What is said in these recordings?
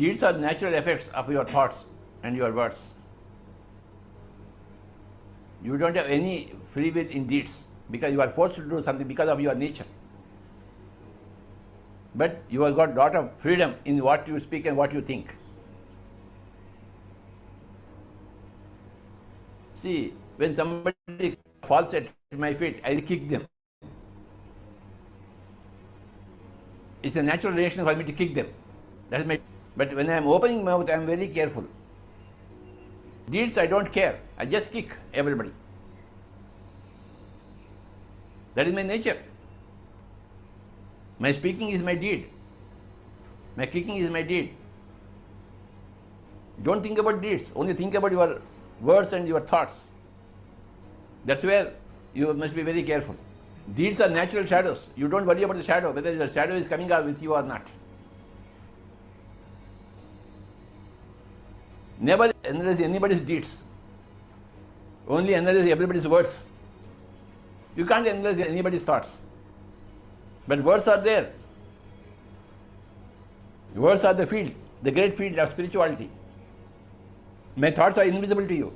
Deeds are natural effects of your thoughts and your words. You don't have any free will in deeds because you are forced to do something because of your nature. But you have got a lot of freedom in what you speak and what you think. See, when somebody falls at my feet, I kick them. It's a natural reaction for me to kick them. That is my. But when I am opening my mouth, I am very careful. Deeds, I don't care. I just kick everybody. That is my nature. My speaking is my deed. My kicking is my deed. Don't think about deeds. Only think about your words and your thoughts. That's where you must be very careful. Deeds are natural shadows. You don't worry about the shadow, whether the shadow is coming out with you or not. Never analyze anybody's deeds. Only analyze everybody's words. You can't analyze anybody's thoughts. But words are there. Words are the field, the great field of spirituality. My thoughts are invisible to you.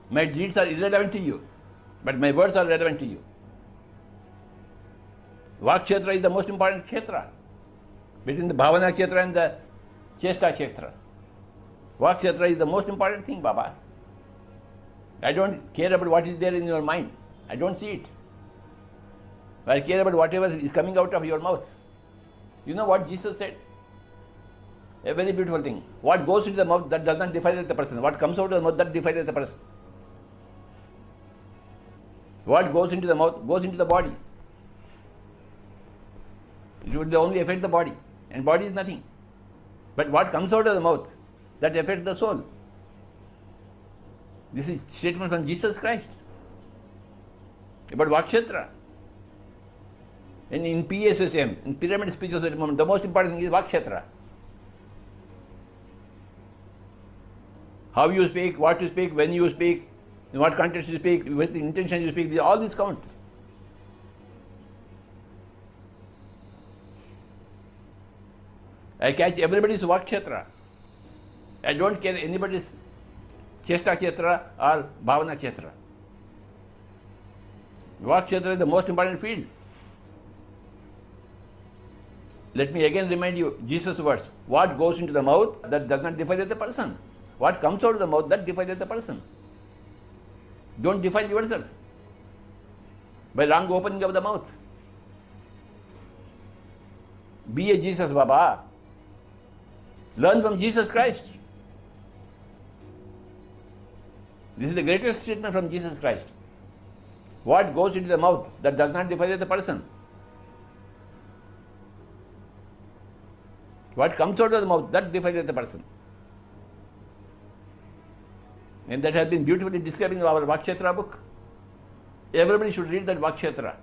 My deeds are irrelevant to you. But my words are relevant to you. Vak Kshetra is the most important Kshetra. Between the Bhavana Kshetra and the Chesta Kshetra. Vak Kshetra is the most important thing, Baba. I don't care about what is there in your mind. I don't see it. But I care about whatever is coming out of your mouth. You know what Jesus said? A very beautiful thing. What goes into the mouth, that does not define the person. What comes out of the mouth, that defines the person. What goes into the mouth goes into the body. It would only affect the body, and body is nothing. But what comes out of the mouth, that affects the soul. This is statement from Jesus Christ about Vakshetra. And in PSSM, in Pyramid Speeches, the most important thing is Vakshetra. How you speak, what you speak, when you speak, in what context you speak, with the intention you speak, all these count. I catch everybody's Vakshetra. I don't care anybody's Chesta Kshetra or Bhavana Kshetra. Vakshetra is the most important field. Let me again remind you, Jesus' words. What goes into the mouth, that does not define the person. What comes out of the mouth, that defines the person. Don't define yourself by wrong opening of the mouth. Be a Jesus, Baba. Learn from Jesus Christ. This is the greatest statement from Jesus Christ. What goes into the mouth, that does not define the person. What comes out of the mouth, that defines the person. And that has been beautifully described in our Vakshetra book. Everybody should read that Vakshetra.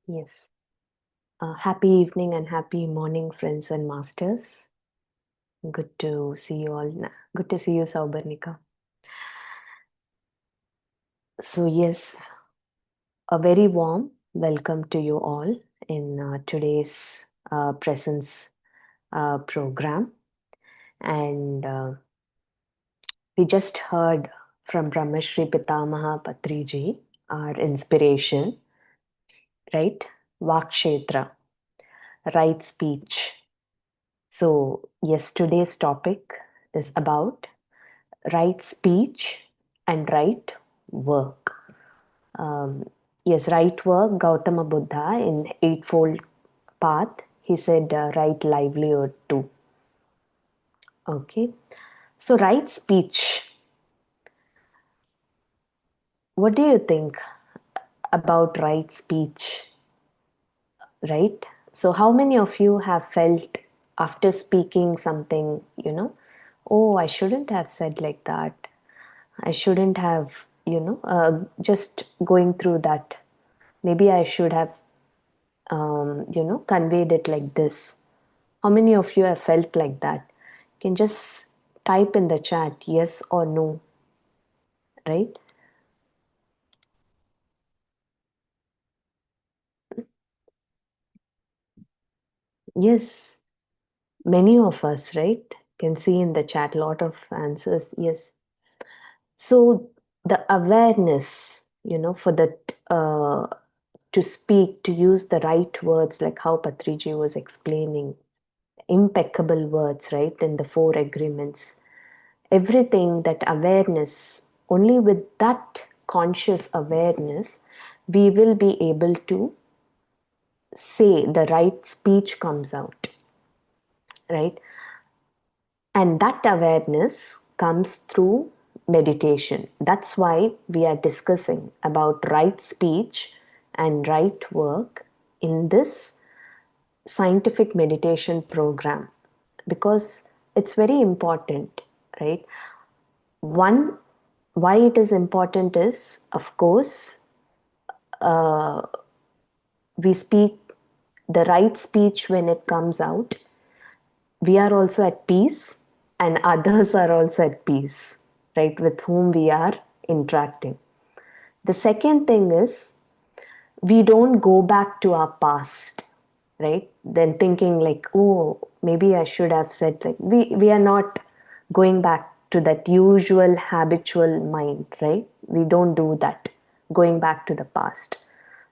Yes. Happy evening and happy morning, friends and masters. Good to see you all. Good to see you, Saubarnika. So yes, a very warm welcome to you all in today's presence program. And we just heard from Brahmashri Pitamaha Patriji, our inspiration, right? Vakshetra, right speech. So, yesterday's topic is about right speech and right work. Yes, right work, Gautama Buddha in Eightfold Path, he said right livelihood too. Okay, so right speech. What do you think about right speech? Right? So, how many of you have felt after speaking something, oh, I shouldn't have said like that. I shouldn't have just going through that. Maybe I should have, conveyed it like this. How many of you have felt like that? You can just type in the chat yes or no, right? Yes, many of us, right? Can see in the chat lot of answers. Yes. So the awareness, for that, to speak, to use the right words, like how Patriji was explaining, impeccable words, right? In the four agreements, everything, that awareness, only with that conscious awareness, we will be able to say the right speech comes out, right? And that awareness comes through meditation. That's why we are discussing about right speech and right work in this scientific meditation program, because it's very important, right? One, why it is important is, of course, we speak the right speech when it comes out. We are also at peace, and others are also at peace, right, with whom we are interacting. The second thing is, we don't go back to our past, right? Then thinking like, oh, maybe I should have said, like, we are not going back to that usual habitual mind, right? We don't do that, going back to the past.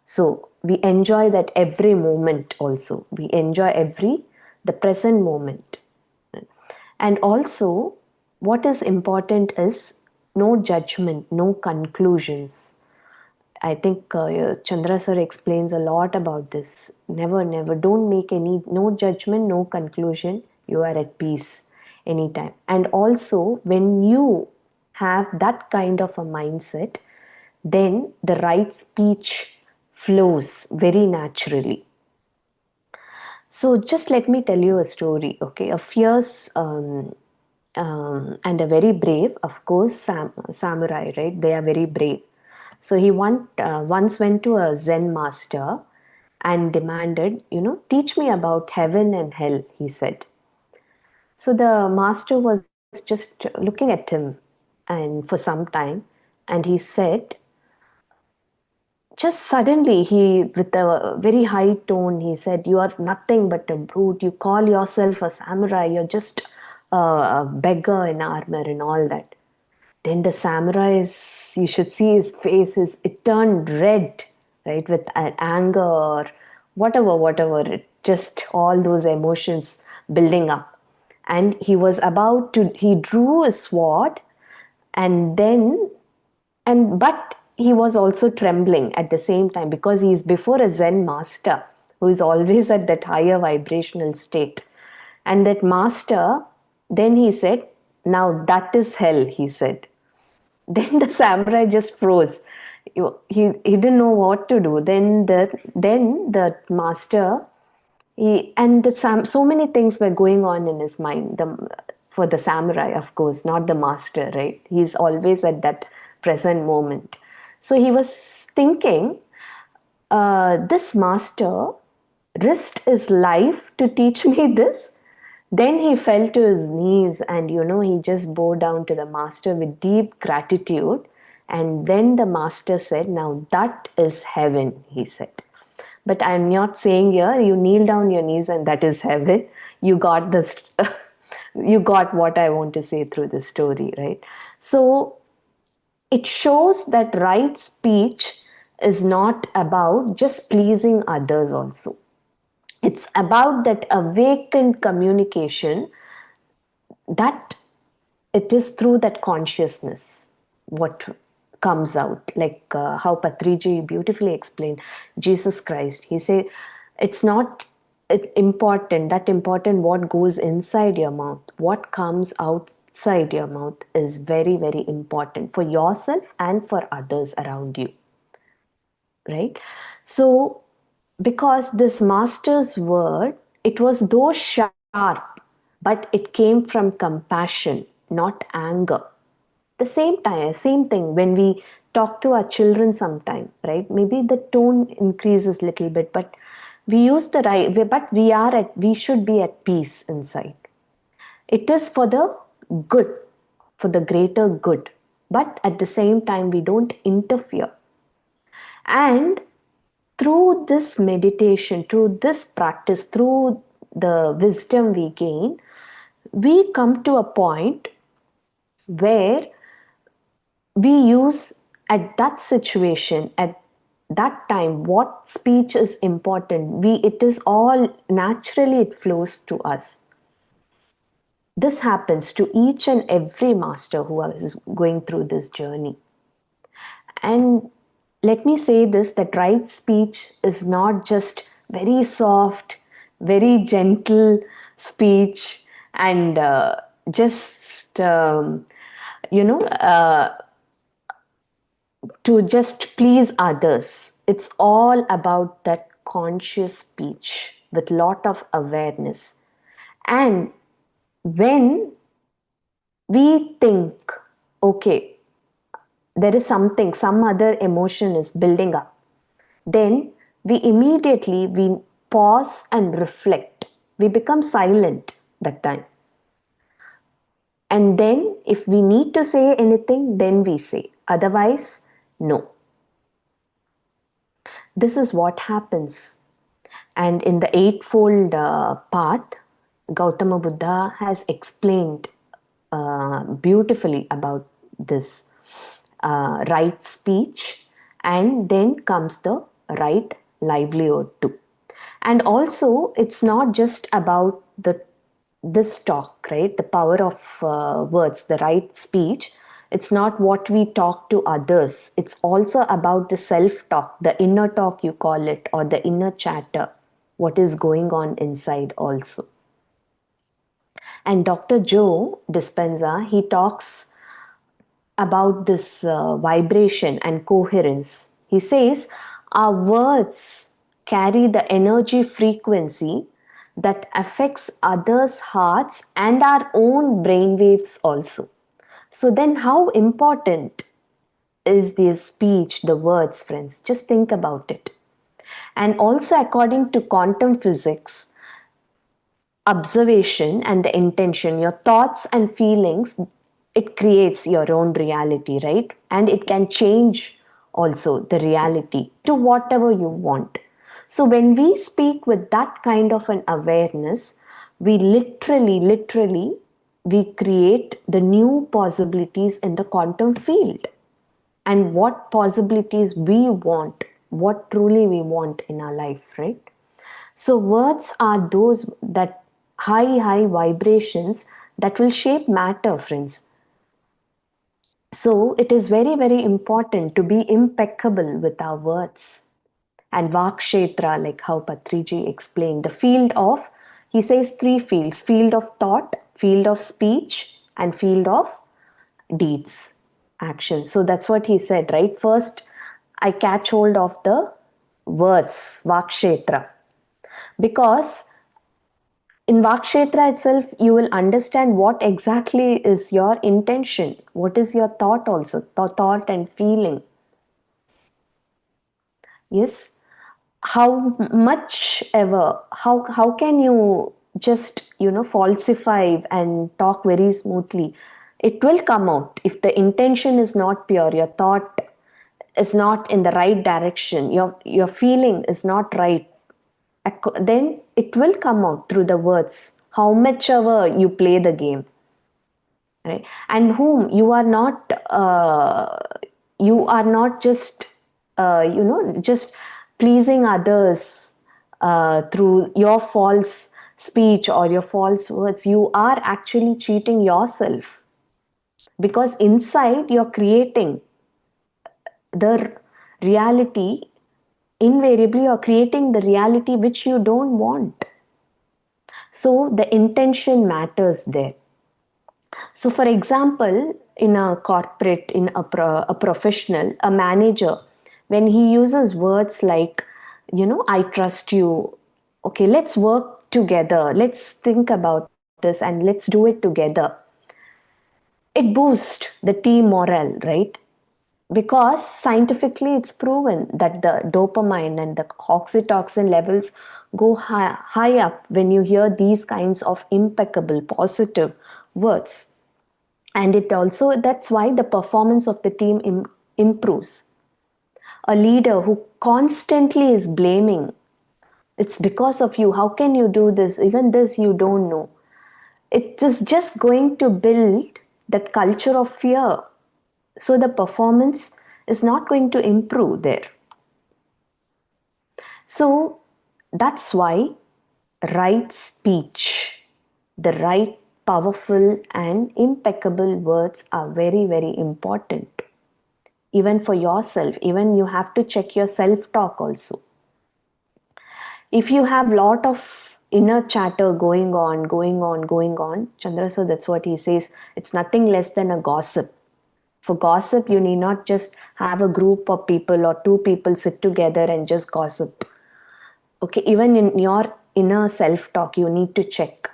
So we enjoy that every moment also. We enjoy the present moment. And also, what is important is no judgment, no conclusions. I think Chandra sir explains a lot about this. Never, never, don't make no judgment, no conclusion. You are at peace anytime. And also, when you have that kind of a mindset, then the right speech flows very naturally. So, just let me tell you a story, okay? A fierce and a very brave, of course, samurai, right? They are very brave. So he once went to a Zen master and demanded, teach me about heaven and hell, he said. So the master was just looking at him and for some time, and he said, just suddenly, he, with a very high tone, he said, you are nothing but a brute. You call yourself a samurai. You're just a beggar in armor and all that. Then the samurai is, you should see his face, it turned red, right, with anger or whatever, just all those emotions building up. And he drew a sword, and then, but he was also trembling at the same time, because he is before a Zen master who is always at that higher vibrational state. And that master, then he said, now that is hell, he said. Then the samurai just froze. He didn't know what to do. Then the master, so many things were going on in his mind. For the samurai, of course, not the master, right? He's always at that present moment. So he was thinking, this master risked his life to teach me this. Then he fell to his knees, and he just bowed down to the master with deep gratitude. And then the master said, now that is heaven, he said. But I'm not saying here you kneel down your knees and that is heaven. You got this, you got what I want to say through this story, right? So it shows that right speech is not about just pleasing others also. It's about that awakened communication, that it is through that consciousness what comes out, like how Patriji beautifully explained Jesus Christ. He said it's not important what goes inside your mouth. What comes outside your mouth is very, very important for yourself and for others around you, right? So because this master's word, it was though sharp, but it came from compassion, not anger. The same time, same thing, when we talk to our children sometime, right? Maybe the tone increases a little bit, but we use the right, but we should be at peace inside. It is for the good, for the greater good, but at the same time, we don't interfere. And through this meditation, through this practice, through the wisdom we gain, we come to a point where we use at that situation, at that time, what speech is important. It is all naturally, it flows to us. This happens to each and every master who is going through this journey. And let me say this, that right speech is not just very soft, very gentle speech and just, you know, to just please others. It's all about that conscious speech with lot of awareness. And when we think, okay, there is something, some other emotion is building up, then we pause and reflect. We become silent that time. And then if we need to say anything, then we say. Otherwise, no. This is what happens. And in the Eightfold Path, Gautama Buddha has explained beautifully about this right speech, and then comes the right livelihood too. And also, it's not just about this talk, right? The power of words, the right speech. It's not what we talk to others. It's also about the self-talk, the inner talk you call it, or the inner chatter, what is going on inside also. And Dr. Joe Dispenza, he talks about this vibration and coherence. He says, our words carry the energy frequency that affects others' hearts and our own brainwaves also. So then how important is the speech, the words, friends? Just think about it. And also according to quantum physics, observation and the intention, your thoughts and feelings, it creates your own reality, right? And it can change also the reality to whatever you want. So when we speak with that kind of an awareness, we literally, we create the new possibilities in the quantum field. And what possibilities we want, what truly we want in our life, right? So words are those that high vibrations that will shape matter, friends. So it is very important to be impeccable with our words. And Vakshetra, like how Patriji explained, the field of, he says 3 fields: field of thought, field of speech, and field of deeds, actions. So that's what he said, right? First, I catch hold of the words, Vakshetra, because in Vakshetra itself, you will understand what exactly is your intention, what is your thought also, thought and feeling. Yes, how much ever, how can you just, falsify and talk very smoothly? It will come out if the intention is not pure, your thought is not in the right direction, your feeling is not right, then it will come out through the words, how much ever you play the game, right? And whom you are not just just pleasing others through your false speech or your false words. You are actually cheating yourself, because inside you're creating the reality. Invariably you're creating the reality which you don't want. So the intention matters there. So for example, in a corporate, in a professional, a manager, when he uses words like, I trust you, okay, let's work together, let's think about this and let's do it together, it boosts the team morale, right? Because scientifically it's proven that the dopamine and the oxytocin levels go high up when you hear these kinds of impeccable positive words. And it also, that's why the performance of the team improves. A leader who constantly is blaming, it's because of you, how can you do this, even this you don't know, it is just going to build that culture of fear. So the performance is not going to improve there. So that's why right speech, the right powerful and impeccable words are very, very important. Even for yourself, even you have to check your self talk also. If you have lot of inner chatter going on, Chandra sir, that's what he says, it's nothing less than a gossip. For gossip, you need not just have a group of people or two people sit together and just gossip. Okay, even in your inner self talk, you need to check.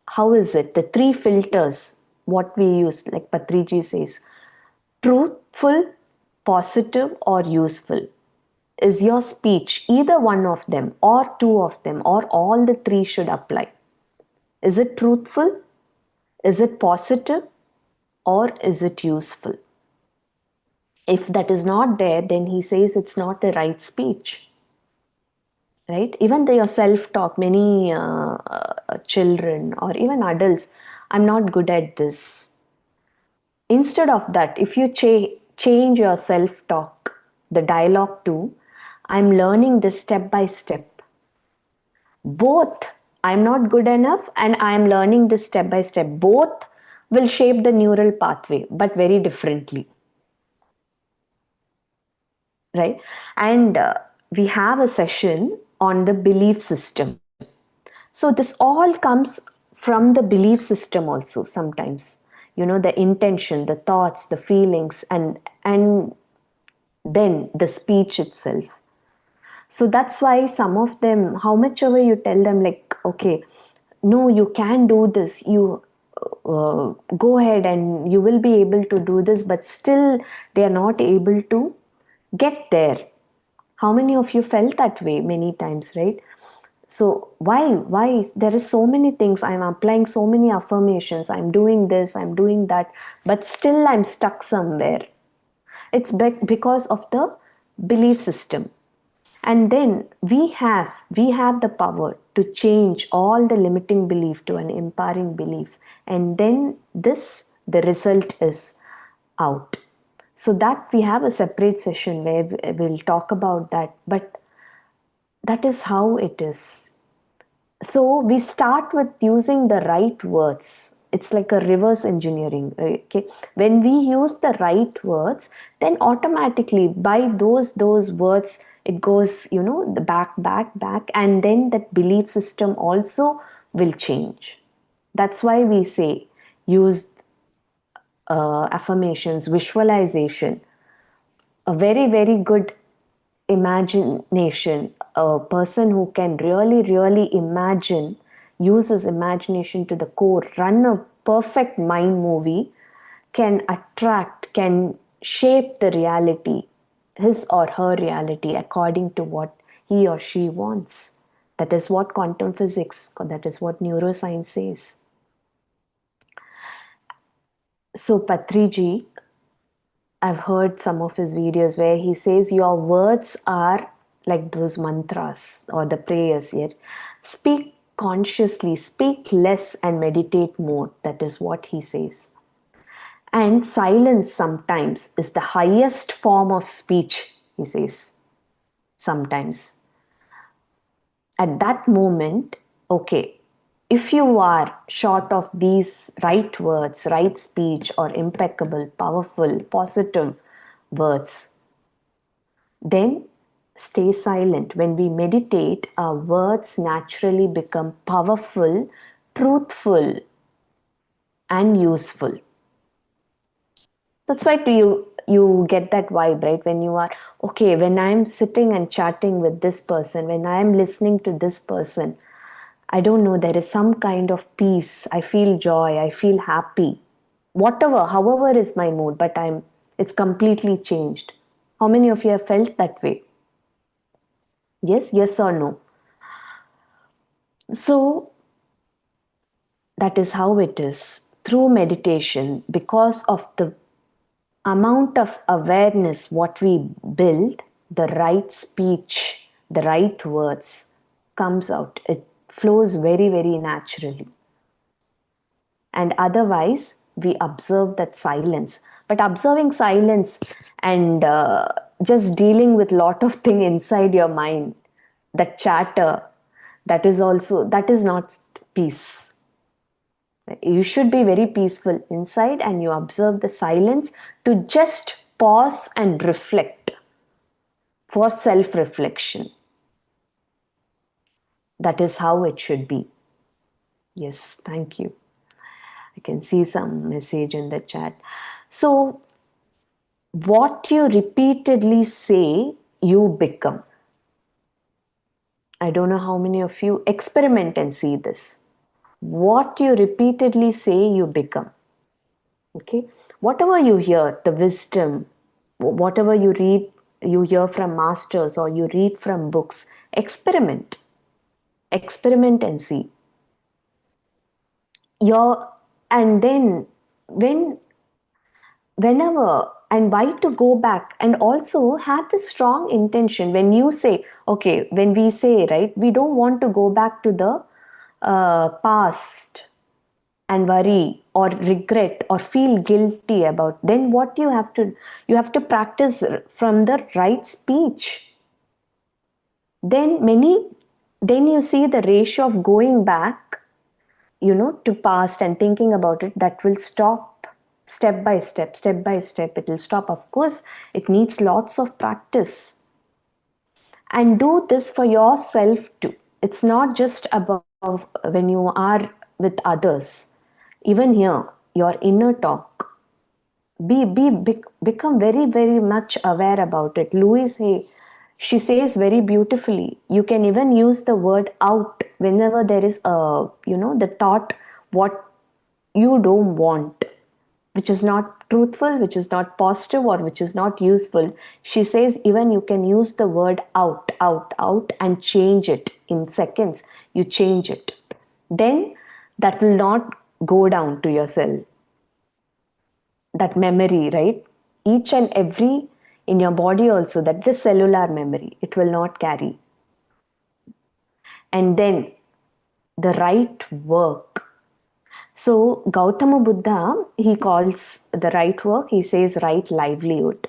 How is it? The three filters, what we use, like Patriji says, truthful, positive, or useful. Is your speech either one of them, or two of them, or all the three should apply? Is it truthful? Is it positive? Or is it useful? If that is not there, then he says it's not the right speech. Right? Even your self talk, many children or even adults, I'm not good at this. Instead of that, if you change your self talk, the dialogue to, I'm learning this step by step. Both, I'm not good enough and I'm learning this step by step. Both will shape the neural pathway, but very differently. Right? And we have a session on the belief system. So this all comes from the belief system also sometimes. You know, the intention, the thoughts, the feelings, and then the speech itself. So that's why some of them, how much ever you tell them, like, okay, no, you can do this, you go ahead and you will be able to do this, but still they are not able to get there. How many of you felt that way many times, right? So why there is so many things, I'm applying so many affirmations, I'm doing this, I'm doing that, but still I'm stuck somewhere. It's because of the belief system. And then we have the power to change all the limiting belief to an empowering belief, and then this, the result is out. So that we have a separate session where we'll talk about that, but that is how it is. So we start with using the right words. It's like a reverse engineering. Okay, when we use the right words, then automatically by those words, it goes, you know, the back, and then that belief system also will change. That's why we say use affirmations, visualization, a very, very good imagination. A person who can really imagine, uses imagination to the core, run a perfect mind movie, can attract, can shape the reality, his or her reality, according to what he or she wants. That is what quantum physics, that is what neuroscience says. So Patriji, I've heard some of his videos where he says your words are like those mantras or the prayers here. Speak consciously, speak less and meditate more. That is what he says. And silence sometimes is the highest form of speech, he says. Sometimes. At that moment, okay, if you are short of these right words, right speech, or impeccable, powerful, positive words, then stay silent. When we meditate, our words naturally become powerful, truthful, and useful. That's why you get that vibe, right? When you are, okay, when I'm sitting and chatting with this person, when I'm listening to this person, I don't know, there is some kind of peace. I feel joy, I feel happy. Whatever, however is my mood, but It's completely changed. How many of you have felt that way? Yes or no? So that is how it is. Through meditation, because of the amount of awareness what we build, the right speech, the right words comes out. It flows very, very naturally. And otherwise, we observe that silence. But observing silence and just dealing with lot of thing inside your mind, that chatter, that is not peace. You should be very peaceful inside, and you observe the silence to just pause and reflect for self reflection. That is how it should be. Yes, thank you. I can see some message in the chat. So, what you repeatedly say, you become. I don't know how many of you experiment and see this. What you repeatedly say, you become. Okay, whatever you hear, the wisdom, whatever you read, you hear from masters or you read from books, experiment and see your. And then whenever and why to go back, and also have the strong intention when you say, okay, when we say, right, we don't want to go back to the past and worry or regret or feel guilty about. Then what you have to practice from the right speech. Then you see the ratio of going back, to past and thinking about it, that will stop. Step by step it will stop. Of course, it needs lots of practice, and do this for yourself too. It's not just about when you are with others. Even here, your inner talk, become very, very much aware about it. Louise Hay, she says very beautifully, you can even use the word out whenever there is a, the thought what you don't want, which is not truthful, which is not positive, or which is not useful. She says even you can use the word out and change it in seconds. You change it. Then that will not go down to your cell. That memory, right? Each and every in your body also, that is cellular memory. It will not carry. And then the right work. So Gautama Buddha, he calls the right work, he says right livelihood.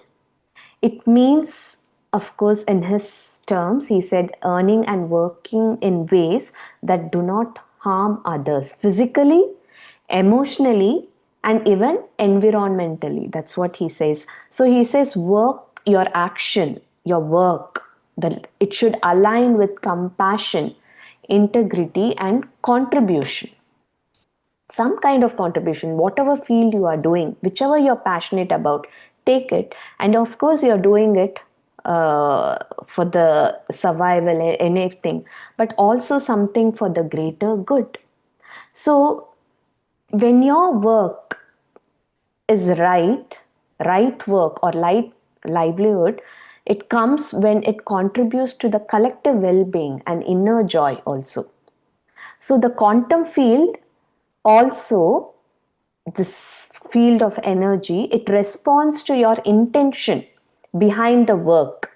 It means, of course, in his terms, he said earning and working in ways that do not harm others physically, emotionally, and even environmentally. That's what he says. So he says work, your action, your work, it should align with compassion, integrity, and contribution. Some kind of contribution, whatever field you are doing, whichever you're passionate about, take it. And of course, you're doing it for the survival, anything, but also something for the greater good. So, when your work is right work or livelihood, it comes when it contributes to the collective well being and inner joy also. So, the quantum field also, this field of energy, it responds to your intention behind the work.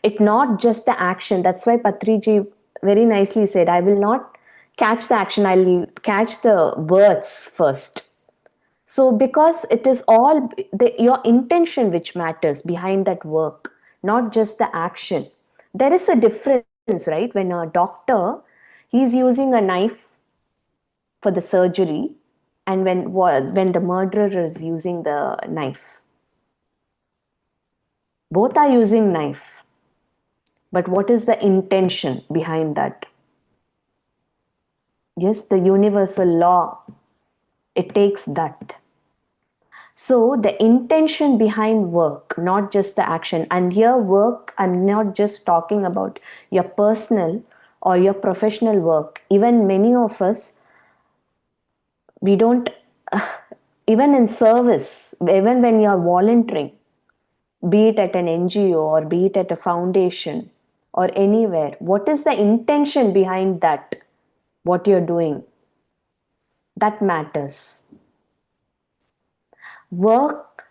It not just the action. That's why Patriji very nicely said, I will not catch the action, I'll catch the words first. So because it is all your intention which matters behind that work, not just the action. There is a difference, right? When a doctor, he's using a knife for the surgery, and when the murderer is using the knife, both are using knife, but what is the intention behind that? Yes, the universal law, it takes that. So the intention behind work, not just the action. And here work, I'm not just talking about your personal or your professional work. Even many of us, we don't, even in service, even when you're volunteering, be it at an NGO or be it at a foundation or anywhere. What is the intention behind that? What you're doing? That matters. Work.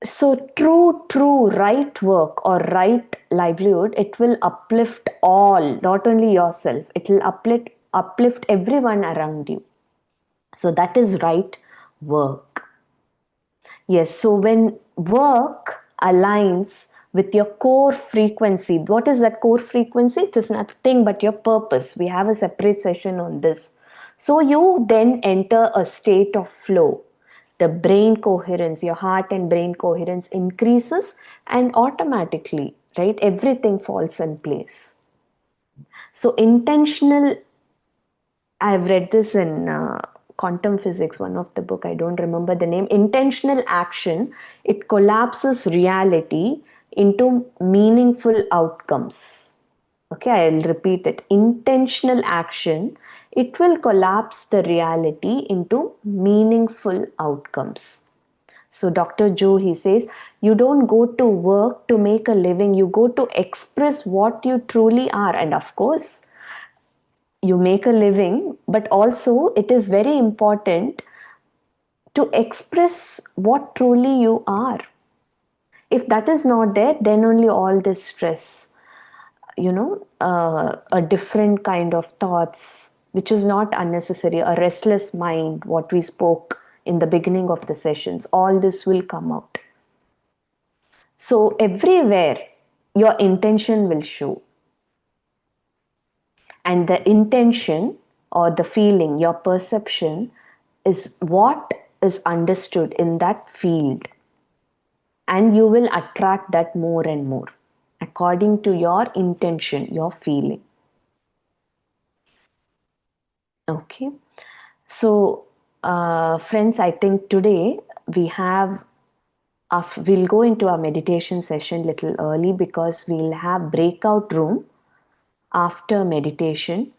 So true, right work or right livelihood, it will uplift all, not only yourself, it will uplift everyone around you. So that is right work. Yes, so when work aligns with your core frequency, what is that core frequency? It is nothing but your purpose. We have a separate session on this. So you then enter a state of flow. The brain coherence, your heart and brain coherence increases, and automatically, right, everything falls in place. So intentional, I've read this in quantum physics, one of the book, I don't remember the name. Intentional action, it collapses reality into meaningful outcomes. Okay, I'll repeat it. Intentional action, it will collapse the reality into meaningful outcomes. So Dr. Joe, he says, you don't go to work to make a living, you go to express what you truly are. And of course, you make a living, but also it is very important to express what truly you are. If that is not there, then only all this stress, a different kind of thoughts, which is not unnecessary, a restless mind, what we spoke in the beginning of the sessions, all this will come out. So everywhere, your intention will show. And the intention or the feeling, your perception, is what is understood in that field. And you will attract that more and more according to your intention, your feeling. Okay. So, friends, I think today we have, we'll go into our meditation session little early because we'll have breakout room after meditation.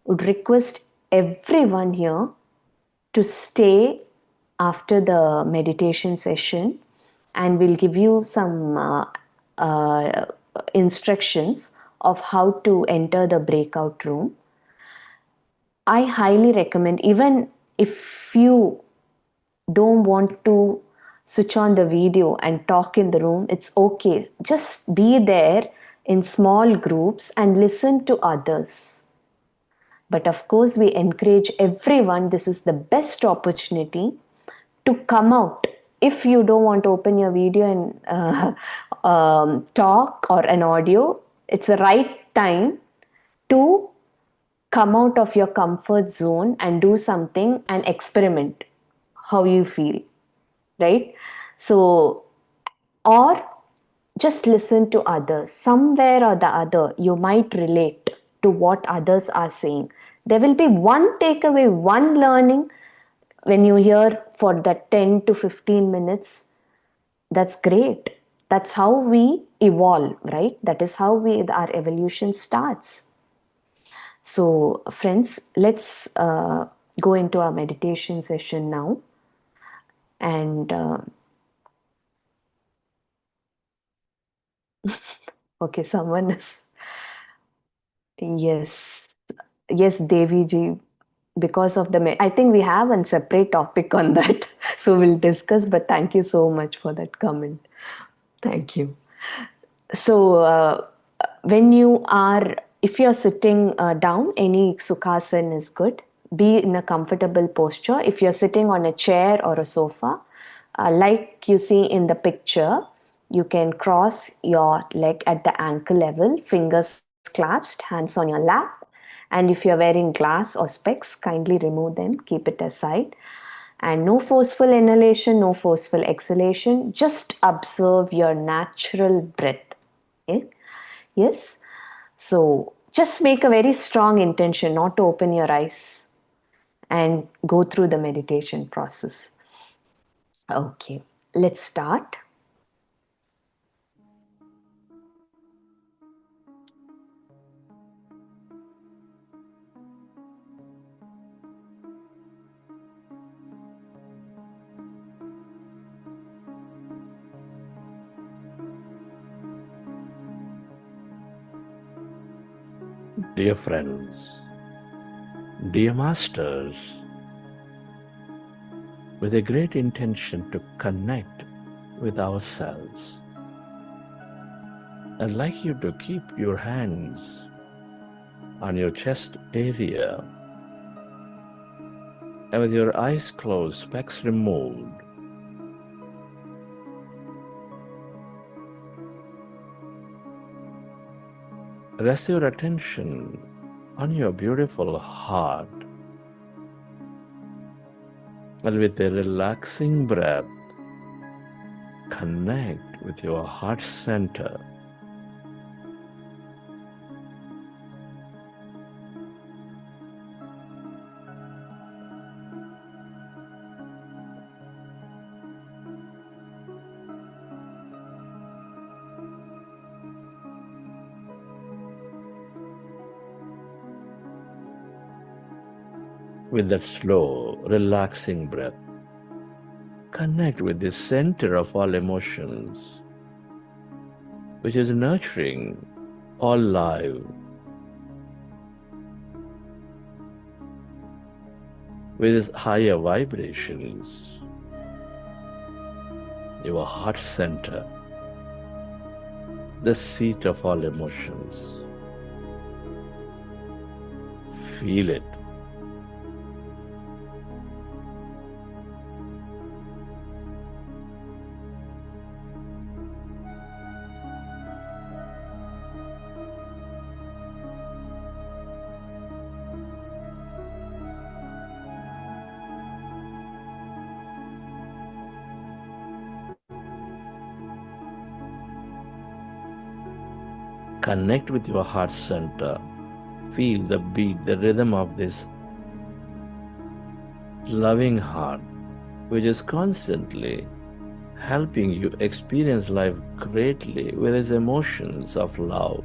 Would request everyone here to stay after the meditation session, and we'll give you some instructions of how to enter the breakout room. I highly recommend, even if you don't want to switch on the video and talk in the room, it's okay. Just be there in small groups and listen to others. But of course, we encourage everyone, this is the best opportunity to come out. If you don't want to open your video and talk or an audio, it's the right time to come out of your comfort zone and do something and experiment how you feel, right? So, or just listen to others. Somewhere or the other, you might relate to what others are saying. There will be one takeaway, one learning when you hear for that 10 to 15 minutes. That's great. That's how we evolve, right? That is how our evolution starts. So, friends, let's go into our meditation session now. And okay, someone is. Yes, yes, Devi ji. Because of I think we have a separate topic on that, so we'll discuss. But thank you so much for that comment. Thank you. So, when you are, if you're sitting down, any sukhasana is good. Be in a comfortable posture. If you're sitting on a chair or a sofa, like you see in the picture, you can cross your leg at the ankle level, fingers clasped, hands on your lap. And if you're wearing glass or specs, kindly remove them, keep it aside. And no forceful inhalation, no forceful exhalation. Just observe your natural breath. Okay? Yes. So just make a very strong intention not to open your eyes and go through the meditation process. Okay, let's start. Dear friends, dear masters, with a great intention to connect with ourselves, I'd like you to keep your hands on your chest area and with your eyes closed, specs removed, rest your attention on your beautiful heart, and with a relaxing breath, connect with your heart center. With that slow, relaxing breath, connect with the center of all emotions, which is nurturing all life, with its higher vibrations, your heart center, the seat of all emotions. Feel it. Connect with your heart center. Feel the beat, the rhythm of this loving heart, which is constantly helping you experience life greatly with its emotions of love,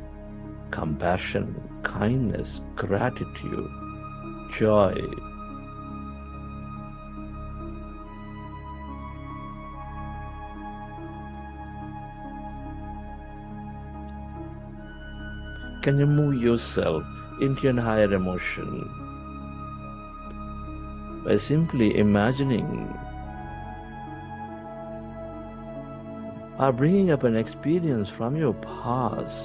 compassion, kindness, gratitude, joy. Can you move yourself into a higher emotion by simply imagining or bringing up an experience from your past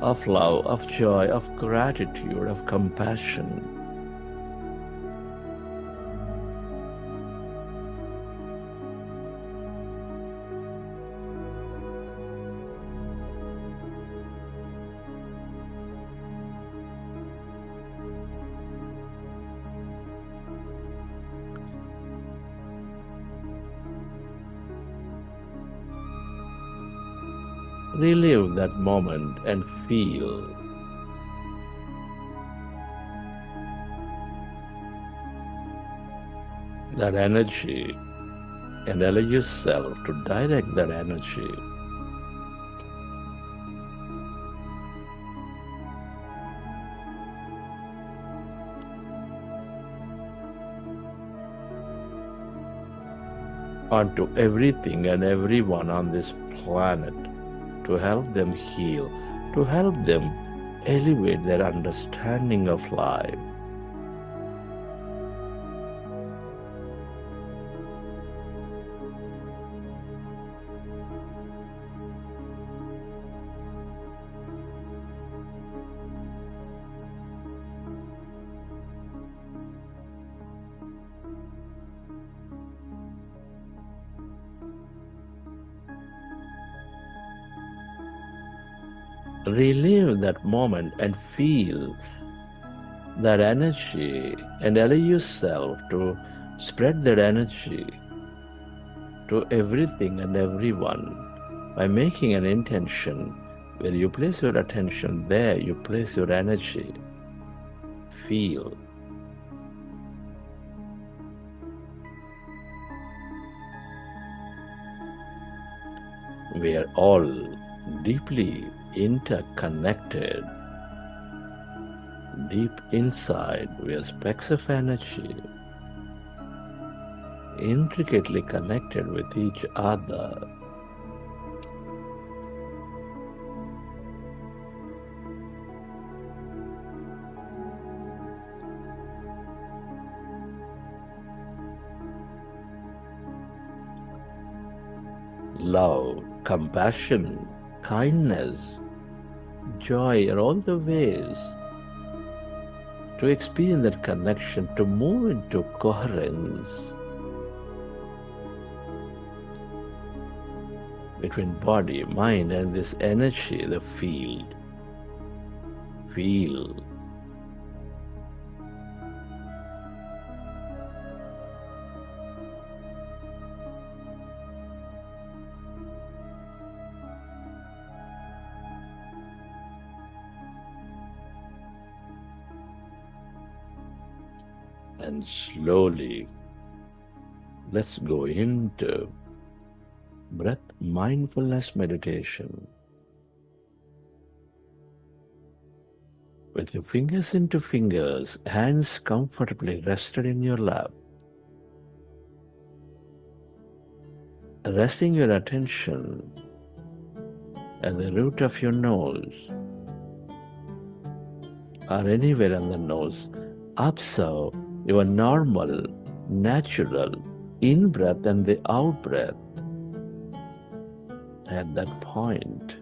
of love, of joy, of gratitude, of compassion? Relive that moment and feel that energy and allow yourself to direct that energy onto everything and everyone on this planet to help them heal, to help them elevate their understanding of life. Relive that moment and feel that energy and allow yourself to spread that energy to everything and everyone by making an intention. Where you place your attention, there you place your energy. Feel. We are all deeply interconnected. Deep inside, we are specks of energy, intricately connected with each other. Love, compassion, kindness, joy are all the ways to experience that connection, to move into coherence between body, mind, and this energy, the field. Feel. And slowly, let's go into breath mindfulness meditation. With your fingers into fingers, hands comfortably rested in your lap. Resting your attention at the root of your nose or anywhere on the nose, observe your normal, natural in-breath and the out-breath at that point.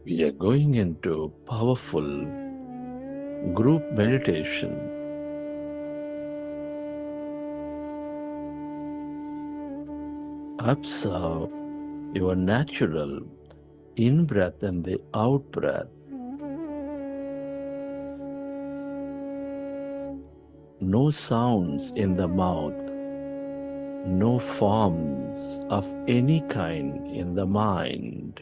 We are going into powerful group meditation. Observe your natural in-breath and the out-breath. No sounds in the mouth, no forms of any kind in the mind.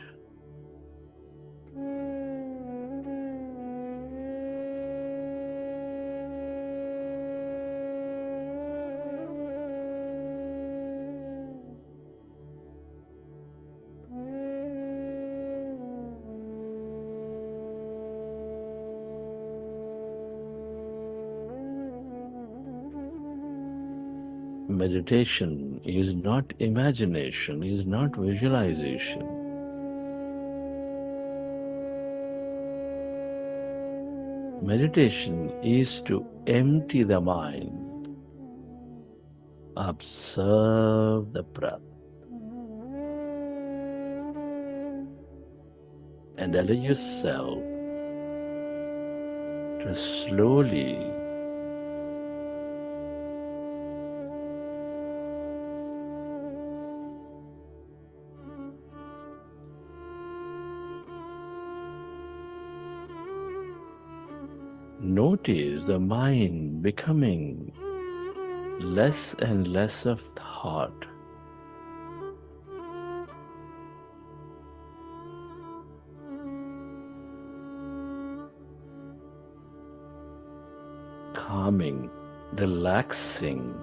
Meditation is not imagination, is not visualization. Meditation is to empty the mind, observe the breath, and allow yourself to slowly notice the mind becoming less and less of thought. Calming, relaxing.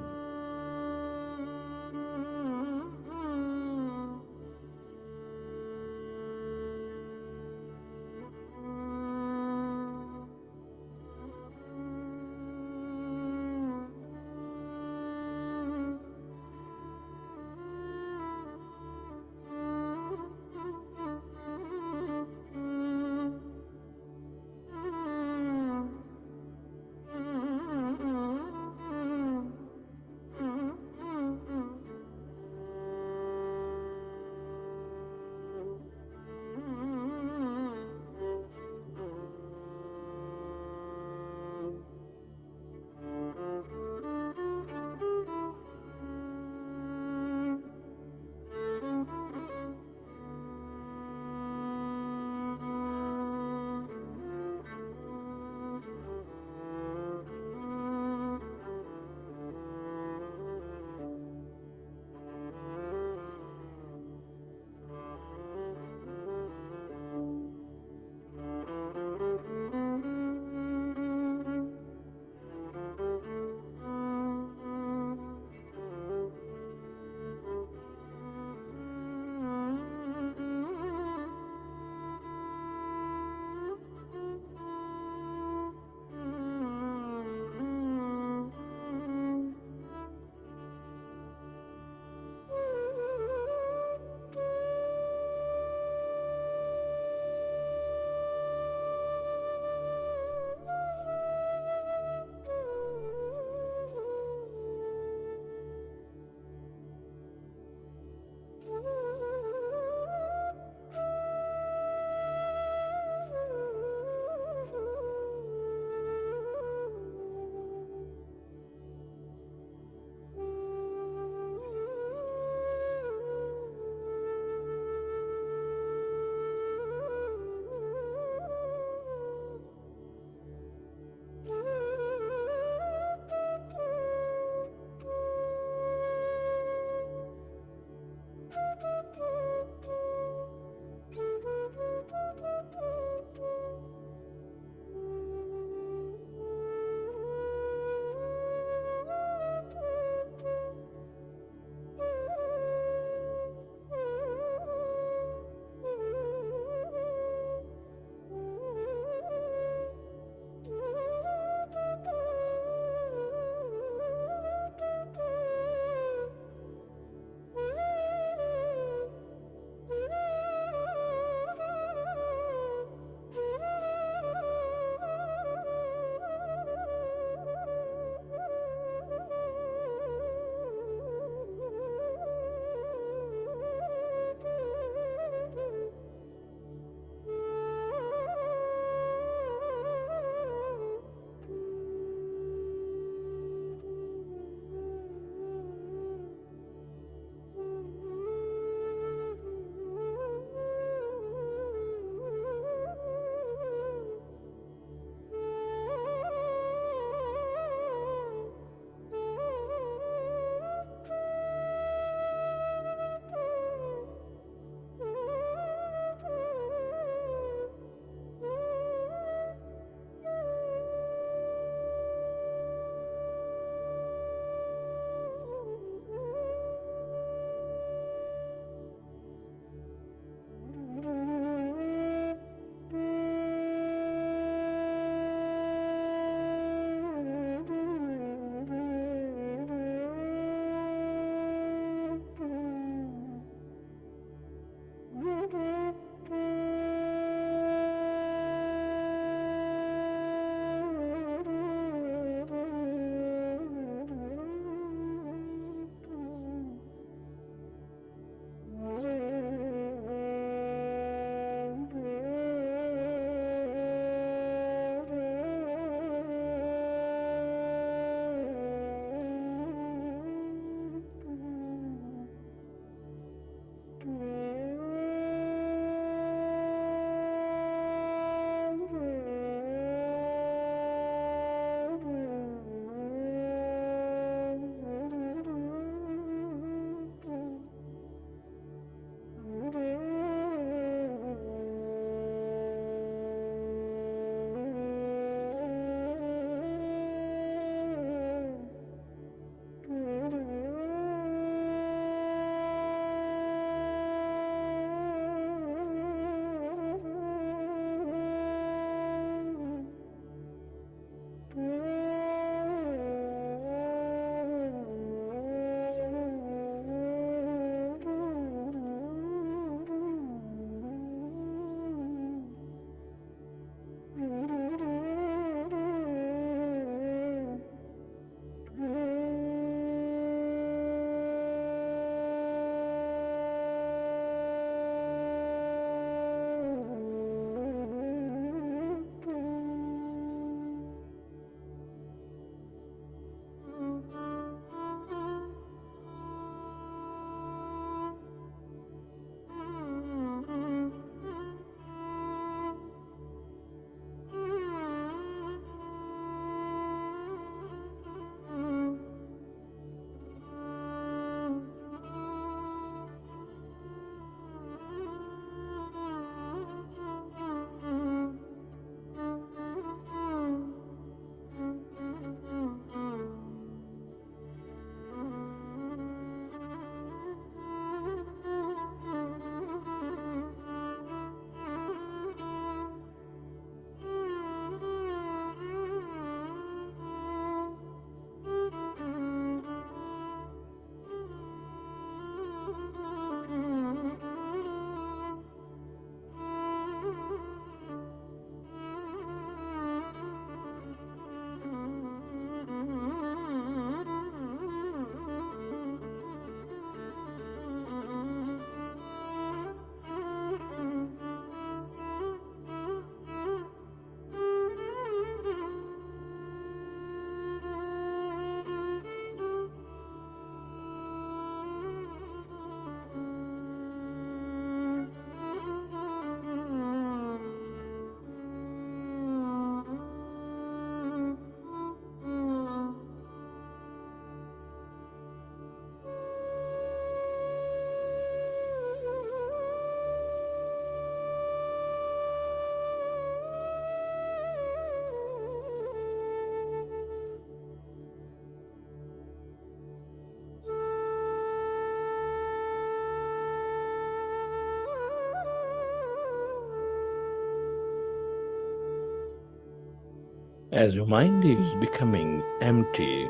As your mind is becoming empty,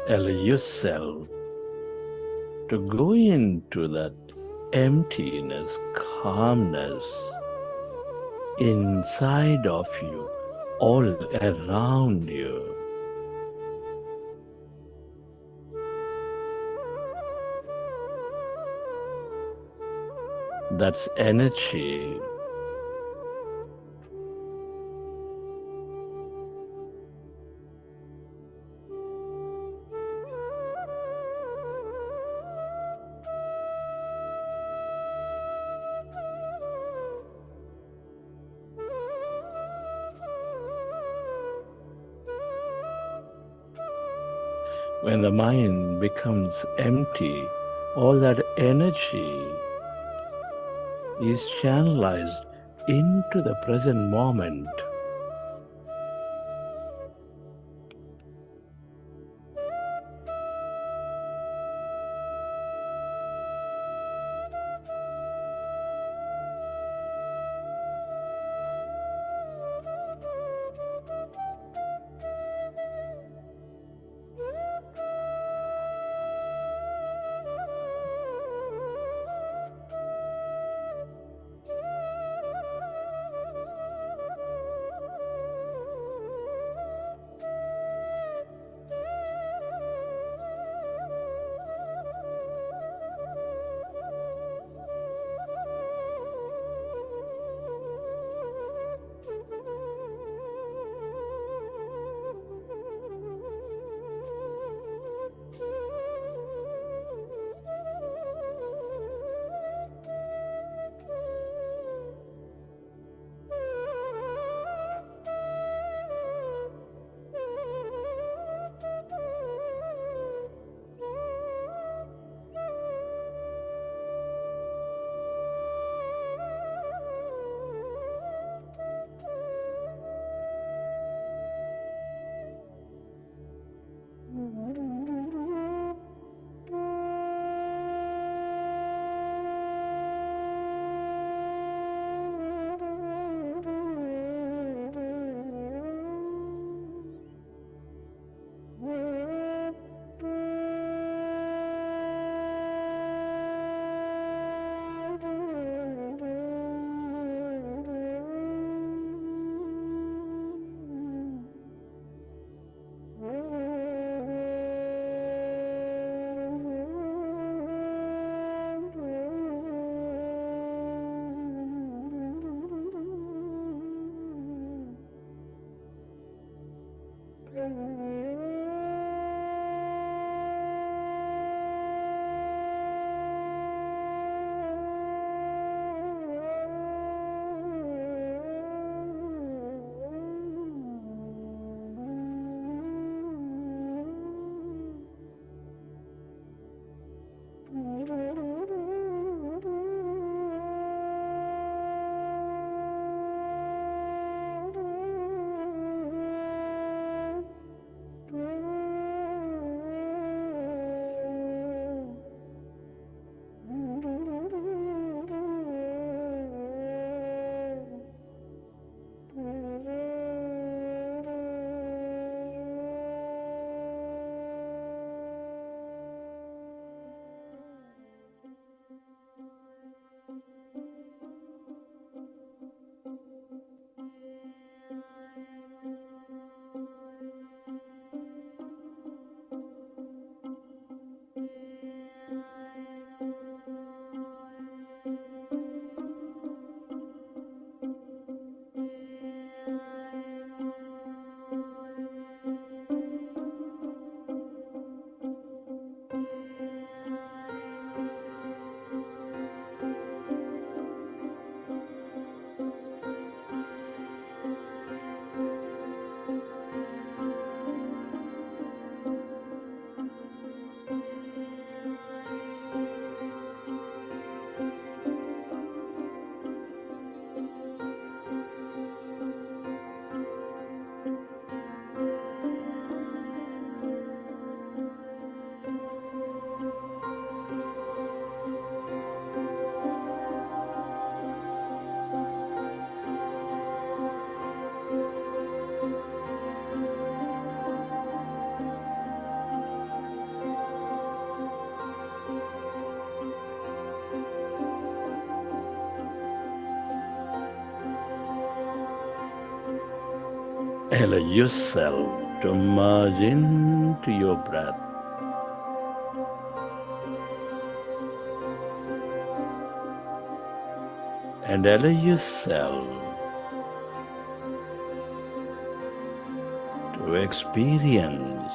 allow yourself to go into that emptiness, calmness inside of you, all around you. That's energy. When the mind becomes empty, all that energy is channelized into the present moment. Allow yourself to merge into your breath. And allow yourself to experience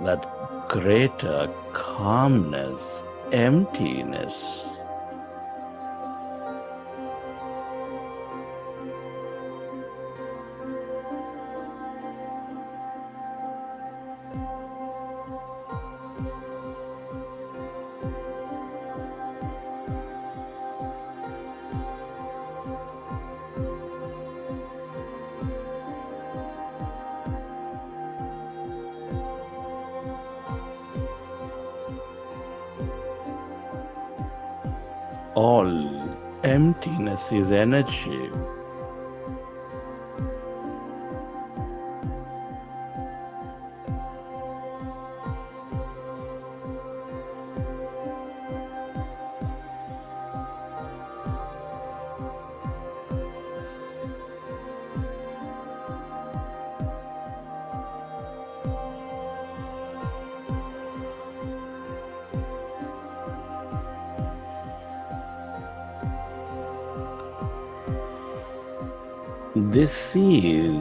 that greater calmness, emptiness. All emptiness is energy. This is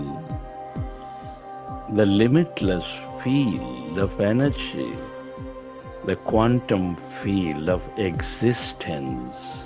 the limitless field of energy, the quantum field of existence.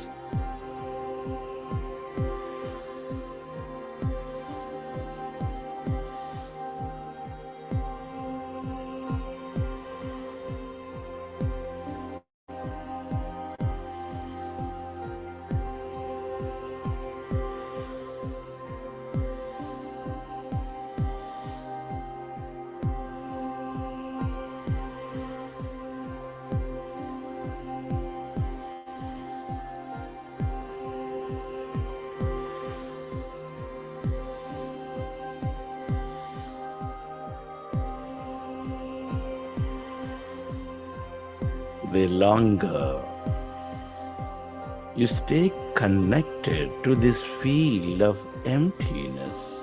The longer you stay connected to this field of emptiness,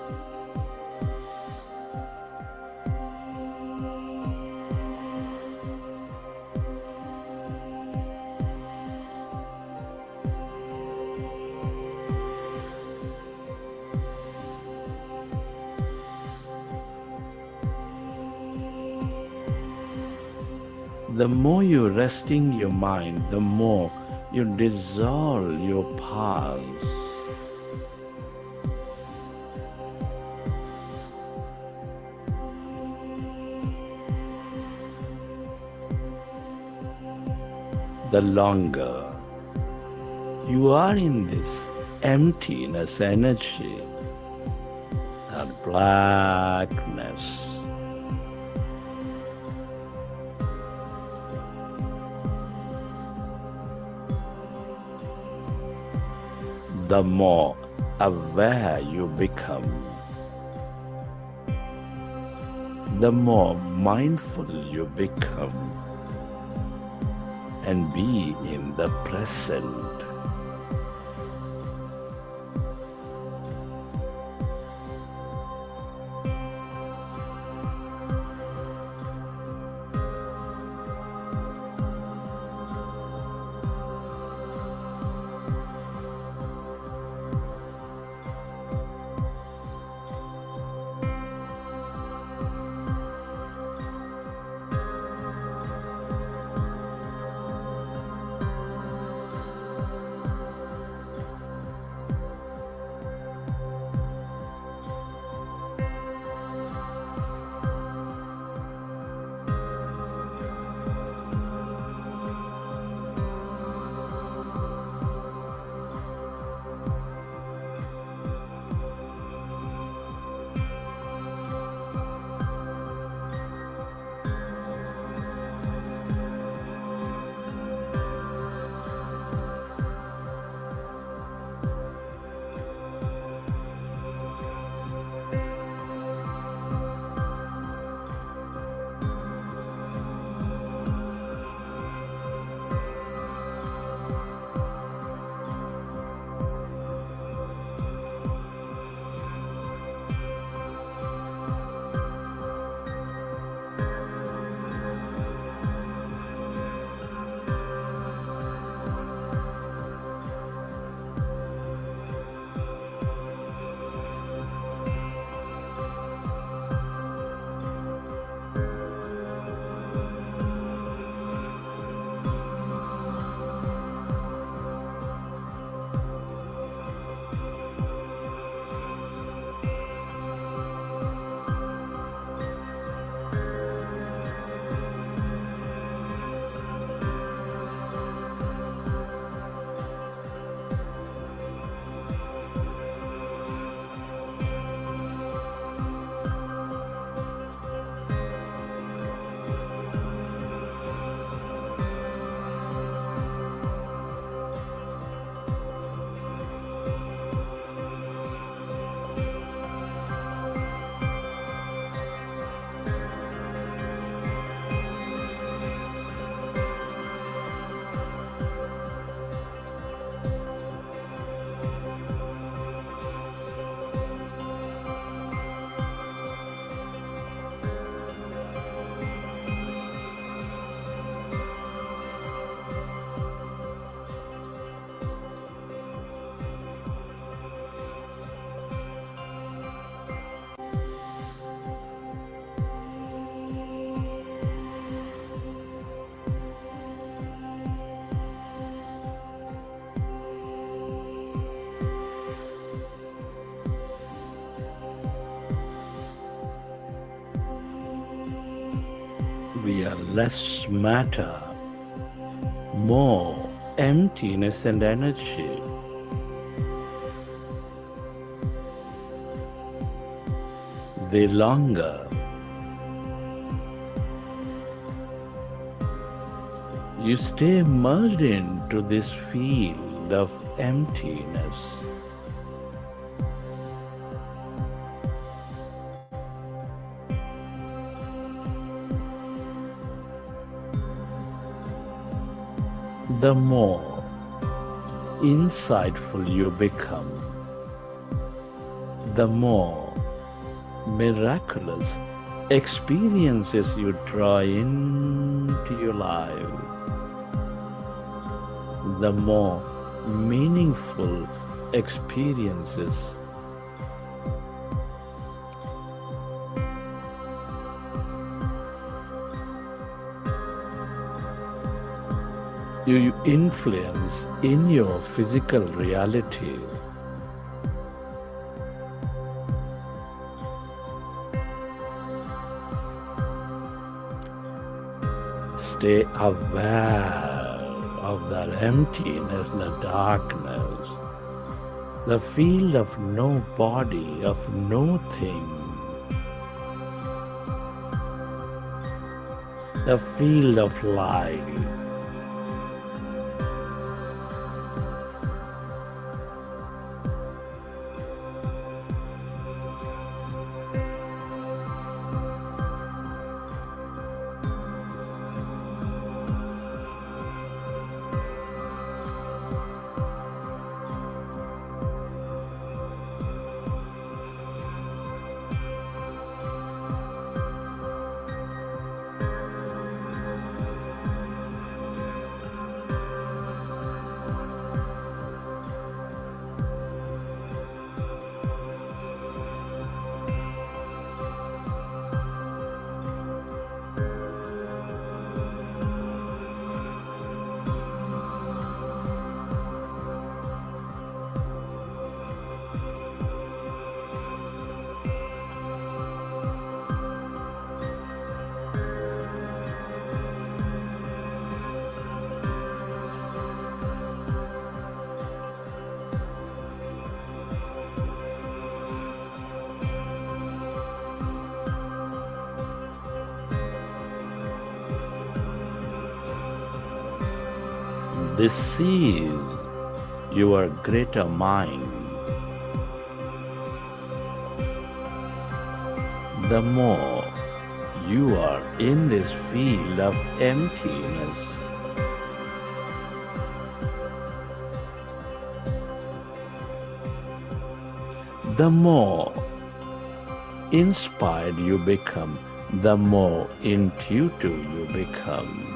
the more you resting your mind, the more you dissolve your past. The longer you are in this emptiness energy, that blackness, the more aware you become, the more mindful you become, and be in the present. We are less matter, more emptiness and energy. The longer you stay merged into this field of emptiness, the more insightful you become, the more miraculous experiences you draw into your life, the more meaningful experiences you influence in your physical reality. Stay aware of that emptiness, the darkness, the field of no body, of no thing, the field of light. This is your greater mind. The more you are in this field of emptiness, the more inspired you become, the more intuitive you become.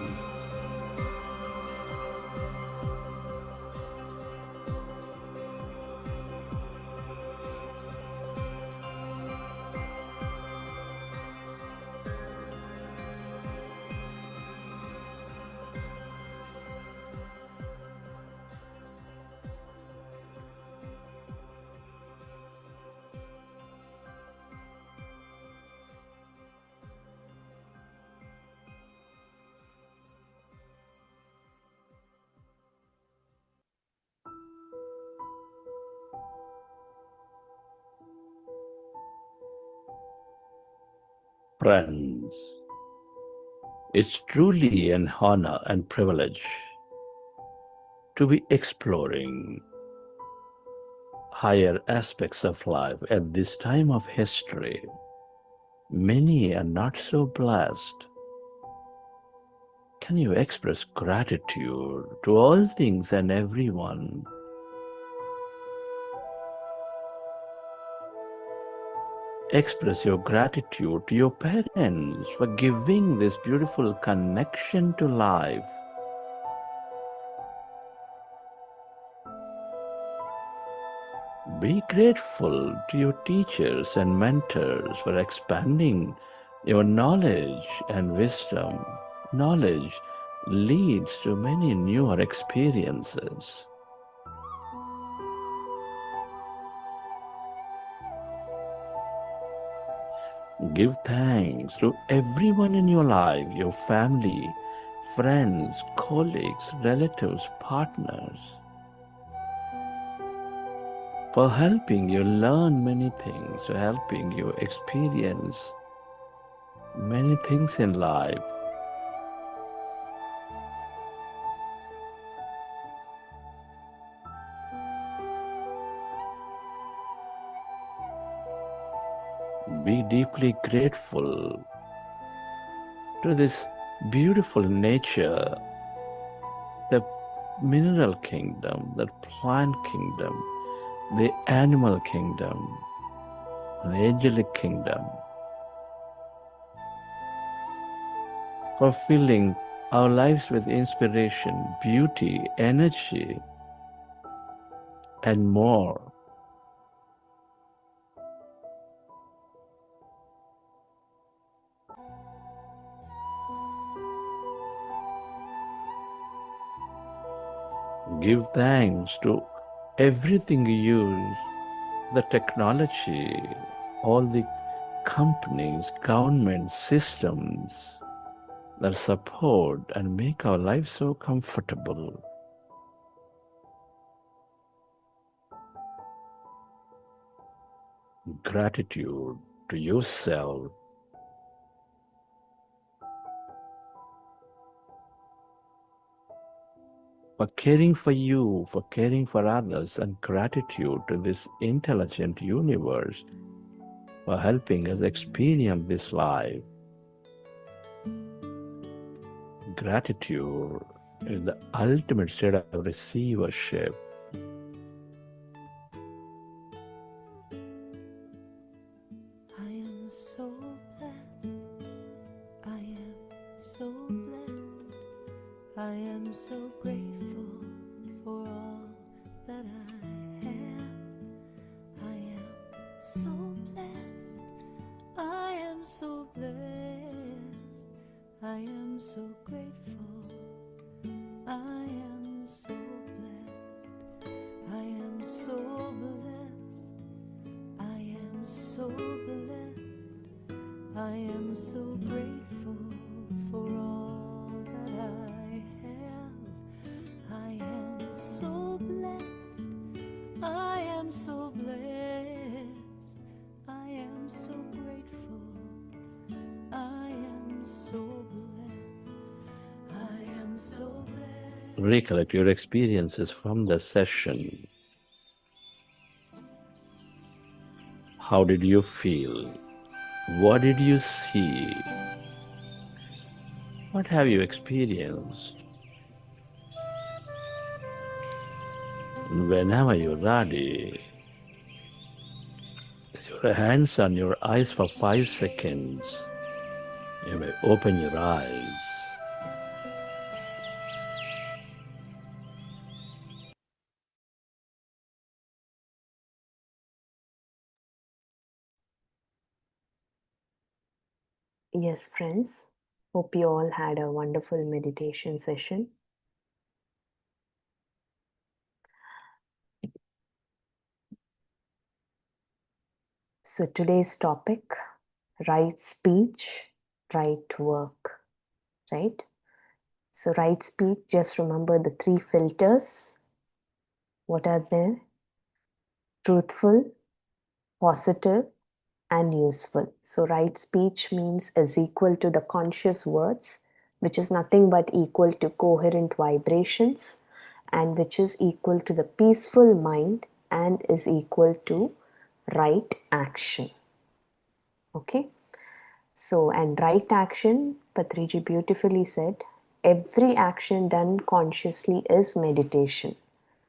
Friends, it's truly an honor and privilege to be exploring higher aspects of life at this time of history. Many are not so blessed. Can you express gratitude to all things and everyone? Express your gratitude to your parents for giving this beautiful connection to life. Be grateful to your teachers and mentors for expanding your knowledge and wisdom. Knowledge leads to many newer experiences. Give thanks to everyone in your life, your family, friends, colleagues, relatives, partners, for helping you learn many things, for helping you experience many things in life. Be deeply grateful to this beautiful nature, the mineral kingdom, the plant kingdom, the animal kingdom, the angelic kingdom, for filling our lives with inspiration, beauty, energy, and more. Give thanks to everything you use, the technology, all the companies, government systems that support and make our life so comfortable. Gratitude to yourself for caring for you, for caring for others, and gratitude to this intelligent universe for helping us experience this life. Gratitude is the ultimate state of receivership. I am so blessed. I am so blessed. I am so grateful for all that I have. I am so blessed. I am so blessed. I am so grateful. I am so blessed. I am so blessed. I am so blessed. I am so grateful for all that I have. I am so blessed. I am so blessed. I am so grateful. I am so blessed. I am so blessed. Recollect your experiences from the session. How did you feel? What did you see? What have you experienced? Whenever you're ready, with your hands on your eyes for 5 seconds, you may open your eyes. Yes, friends. Hope you all had a wonderful meditation session. So today's topic, right speech, right work, right? So right speech, just remember the 3 filters. What are they? Truthful, positive, and useful. So right speech means is equal to the conscious words, which is nothing but equal to coherent vibrations, and which is equal to the peaceful mind and is equal to right action. Okay. So, and right action, Patriji beautifully said, every action done consciously is meditation.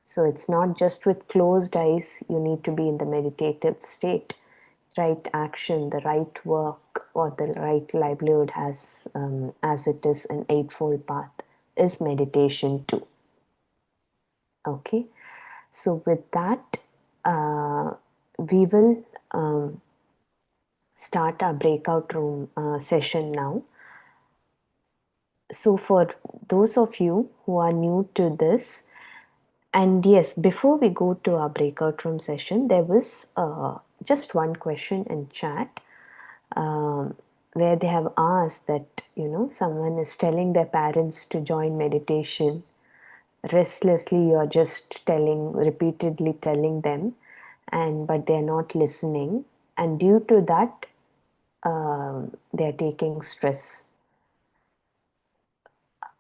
So, it's not just with closed eyes, you need to be in the meditative state. Right action, the right work, or the right livelihood as it is an Eightfold Path, is meditation too. Okay, so with that, we will start our breakout room session now. So, for those of you who are new to this, and yes, before we go to our breakout room session, there was just one question in chat. where they have asked that, someone is telling their parents to join meditation. Restlessly, you're just repeatedly telling them, but they're not listening. And due to that, they're taking stress.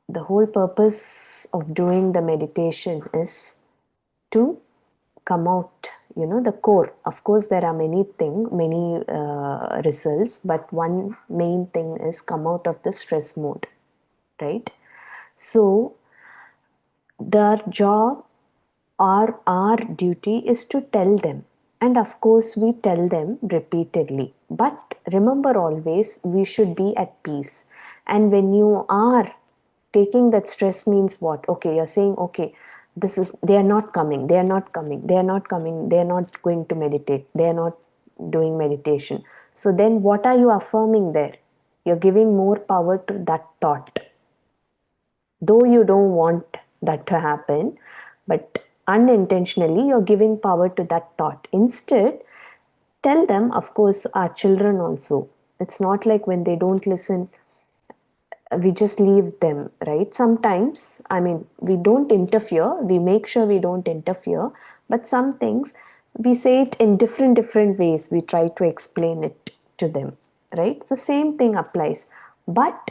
The whole purpose of doing the meditation is to come out, the core. Of course, there are many results, but one main thing is come out of the stress mode, right? So their job or our duty is to tell them, and of course we tell them repeatedly, but remember, always we should be at peace. And when you are taking that stress, means what? Okay, you're saying, okay, they are not coming, they are not coming, they are not coming, they are not going to meditate, they are not doing meditation. So then what are you affirming there? You're giving more power to that thought, though you don't want that to happen, but unintentionally you're giving power to that thought. Instead, tell them. Of course, our children also, it's not like when they don't listen, we just leave them, right? Sometimes, I mean, we don't interfere, we make sure we don't interfere, but some things we say it in different ways, we try to explain it to them, right? The same thing applies, but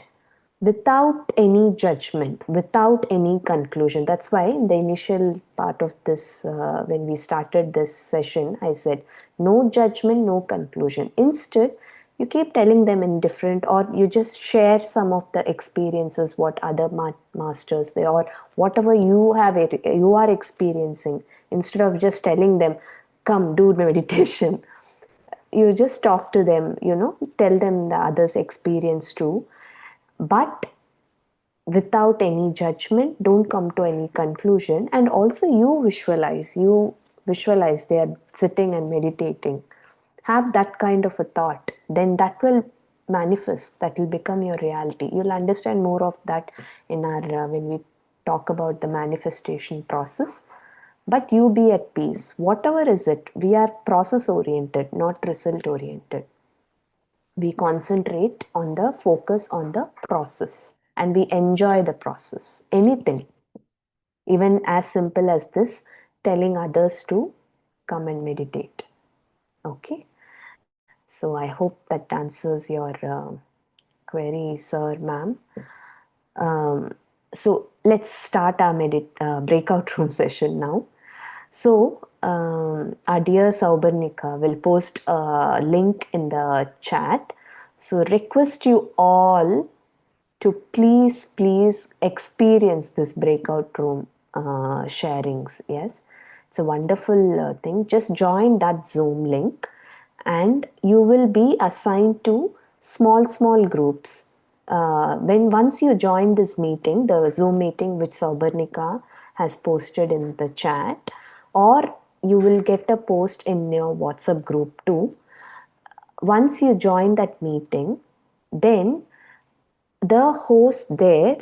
without any judgment, without any conclusion. That's why in the initial part of this, when we started this session, I said no judgment, no conclusion. Instead, you keep telling them in different, or you just share some of the experiences what other masters they, or whatever you are experiencing. Instead of just telling them, come do meditation, you just talk to them, tell them the others experience too, but without any judgment. Don't come to any conclusion. And also you visualize they are sitting and meditating. Have that kind of a thought, then that will manifest, that will become your reality. You'll understand more of that in our when we talk about the manifestation process. But you be at peace, whatever is it. We are process oriented, not result oriented. We concentrate on the focus on the process, and we enjoy the process. Anything, even as simple as this, telling others to come and meditate. Okay, so I hope that answers your query, sir, ma'am. So let's start our breakout room session now. So our dear Saubarnika will post a link in the chat. So request you all to please experience this breakout room sharings. Yes, it's a wonderful thing. Just join that Zoom link, and you will be assigned to small groups. When once you join this meeting, the Zoom meeting which Saubarnika has posted in the chat, or you will get a post in your WhatsApp group too. Once you join that meeting, then the host there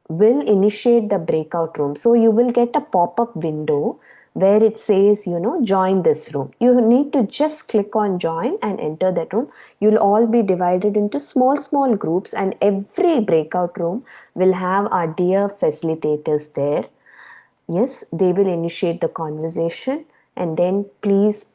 will initiate the breakout room. So you will get a pop-up window where it says, join this room. You need to just click on join and enter that room. You'll all be divided into small groups, and every breakout room will have our dear facilitators there. Yes, they will initiate the conversation, and then please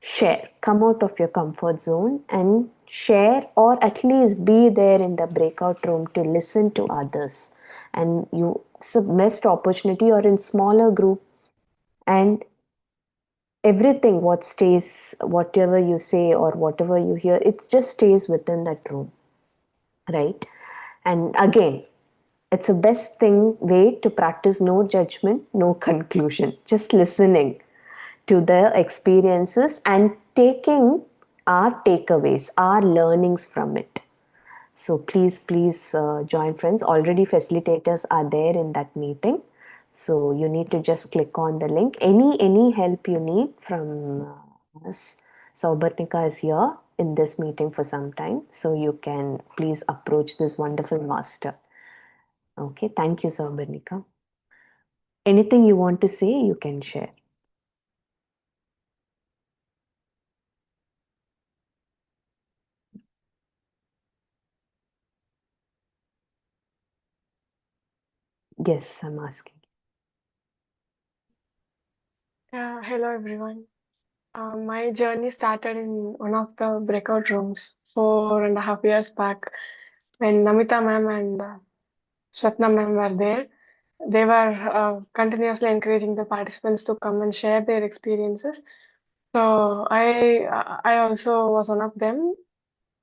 share. Come out of your comfort zone and share, or at least be there in the breakout room to listen to others. And it's a best opportunity, or in smaller group, and everything what stays, whatever you say or whatever you hear, it just stays within that room, right? And again, it's a best thing way to practice no judgment, no conclusion, just listening to the experiences and taking our takeaways, our learnings from it. So please join, friends. Already facilitators are there in that meeting. So you need to just click on the link. Any help you need from us, Saubarnika is here in this meeting for some time. So you can please approach this wonderful master. Okay, thank you, Saubarnika. Anything you want to say, you can share. Yes, I'm asking. Hello everyone. My journey started in one of the breakout rooms 4.5 years back when Namita ma'am and Swapna ma'am were there. They were continuously encouraging the participants to come and share their experiences. So I also was one of them,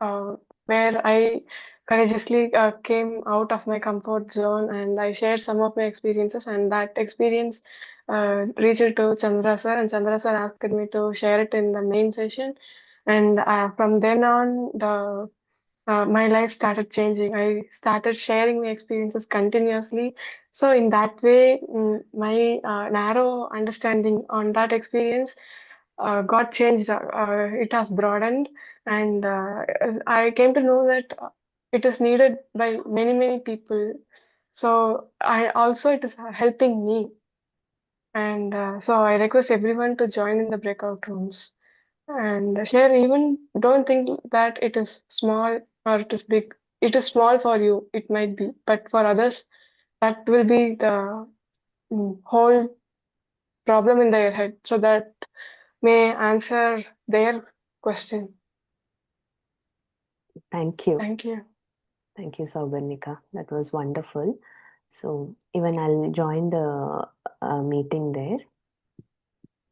uh, where I courageously came out of my comfort zone and I shared some of my experiences, and that experience reached to Chandra sir, and Chandra sir asked me to share it in the main session. And from then on, my life started changing. I started sharing my experiences continuously. So in that way, my narrow understanding on that experience got changed. It has broadened, and I came to know that it is needed by many people. So I also it is helping me, and so I request everyone to join in the breakout rooms and share. Even don't think that it is small or it is big. It is small for you, it might be, but for others, that will be the whole problem in their head. So that may answer their question. Thank you. Thank you. Thank you, Saubarnika. That was wonderful. So even I'll join the meeting there.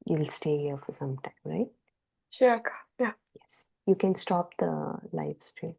You'll stay here for some time, right? Sure. Yeah. Yes. You can stop the live stream.